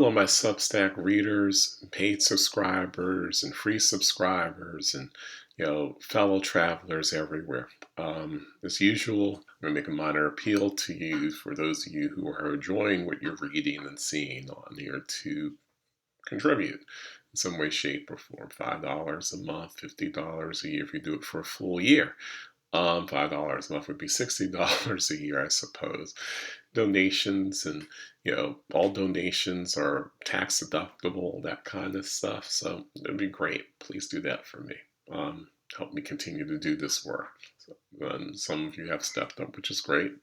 All of my Substack readers, paid subscribers, and free subscribers, and fellow travelers everywhere. As usual, I'm going to make a minor appeal to you for those of you who are enjoying what you're reading and seeing on here to contribute in some way, shape, or form. $5 a month, $50 a year if you do it for a full year. $5 a month would be $60 a year, I suppose. Donations and all donations are tax deductible, that kind of stuff. So it'd be great. Please do that for me. Help me continue to do this work. So, some of you have stepped up, which is great.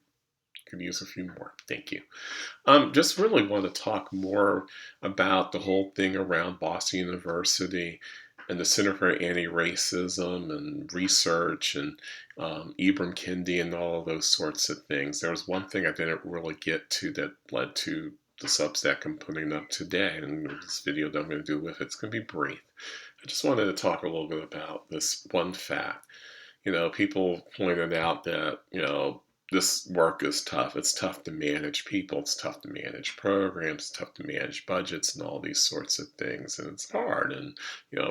Could use a few more. Thank you. Just really want to talk more about the whole thing around Boston University and the Center for Anti-Racism and research and Ibram Kendi and all of those sorts of things. There was one thing I didn't really get to that led to the Substack I'm putting up today, and this video that I'm going to do with it's going to be brief. I just wanted to talk a little bit about this one fact. People pointed out that, this work is tough. It's tough to manage people. It's tough to manage programs. It's tough to manage budgets and all these sorts of things. And it's hard. And,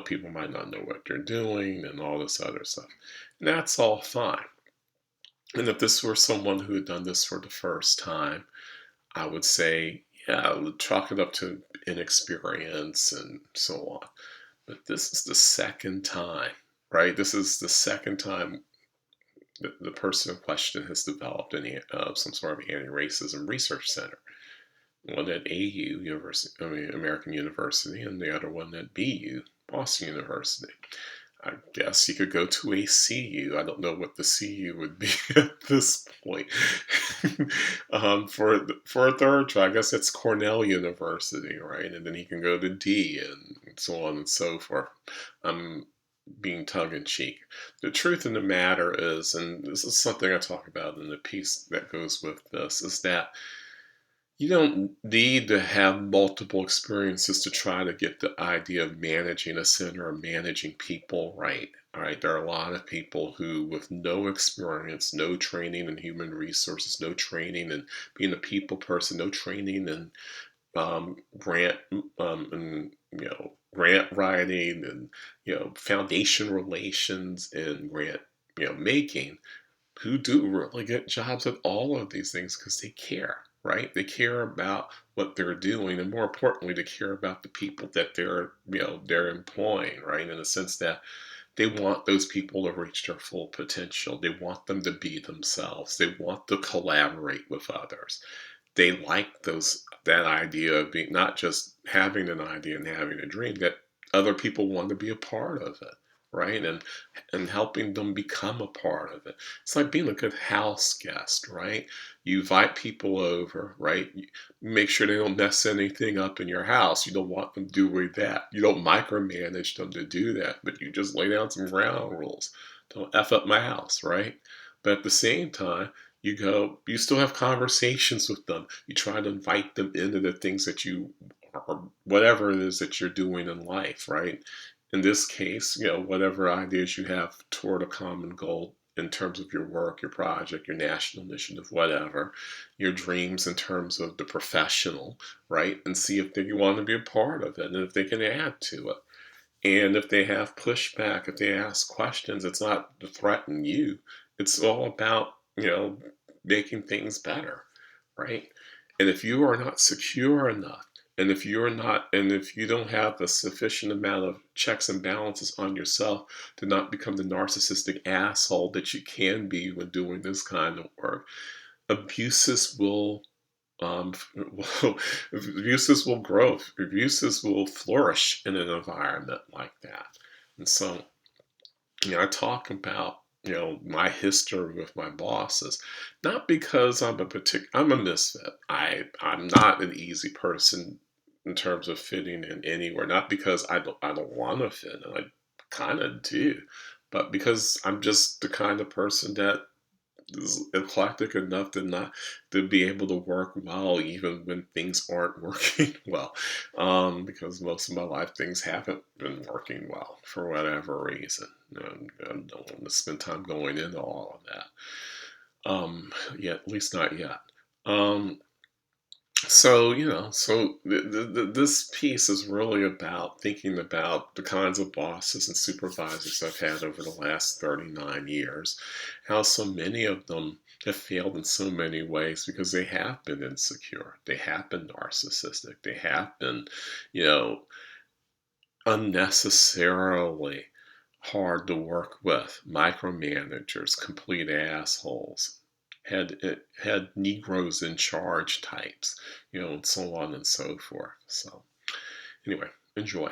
people might not know what they're doing and all this other stuff. And that's all fine. And if this were someone who had done this for the first time, I would say, yeah, I would chalk it up to inexperience and so on. But this is the second time, right? This is the second time the person in question has developed some sort of anti-racism research center. One at AU, American University, and the other one at BU, Boston University. I guess you could go to a CU. I don't know what the CU would be at this point. For a third try, I guess it's Cornell University, right? And then he can go to D and so on and so forth. Being tongue-in-cheek. The truth of the matter is, and this is something I talk about in the piece that goes with this, is that you don't need to have multiple experiences to try to get the idea of managing a center or managing people right. All right, there are a lot of people who, with no experience, no training in human resources, no training in being a people person, no training in grant and grant writing and foundation relations and grant making, who do really get jobs at all of these things because they care, right? They care about what they're doing, and more importantly, they care about the people that they're employing, right? In the sense that they want those people to reach their full potential. They want them to be themselves. They want to collaborate with others. They like that idea of being not just having an idea and having a dream, that other people want to be a part of it, right? And helping them become a part of it. It's like being a good house guest, right? You invite people over, right? You make sure they don't mess anything up in your house. You don't want them doing that. You don't micromanage them to do that, but you just lay down some ground rules. Don't F up my house, right? But at the same time, you still have conversations with them. You try to invite them into the things that or whatever it is that you're doing in life, right? In this case, whatever ideas you have toward a common goal in terms of your work, your project, your national initiative, whatever, your dreams in terms of the professional, right? And see if they want to be a part of it and if they can add to it. And if they have pushback, if they ask questions, it's not to threaten you. It's all about, making things better, right? And if you are not secure enough, and if you don't have the sufficient amount of checks and balances on yourself to not become the narcissistic asshole that you can be when doing this kind of work, abuses will um, abuses will grow. Abuses will flourish in an environment like that. And so, I talk about my history with my bosses, not because I'm a misfit. I'm not an easy person in terms of fitting in anywhere. Not because I don't want to fit in. I kind of do, but because I'm just the kind of person that is eclectic enough to be able to work well even when things aren't working well, because most of my life things haven't been working well for whatever reason. I don't want to spend time going into all of that, yet at least not yet. um, So, this piece is really about thinking about the kinds of bosses and supervisors I've had over the last 39 years, how so many of them have failed in so many ways because they have been insecure, they have been narcissistic, they have been, you know, unnecessarily hard to work with, micromanagers, complete assholes, had Negroes in charge types, and so on and so forth. So anyway, enjoy.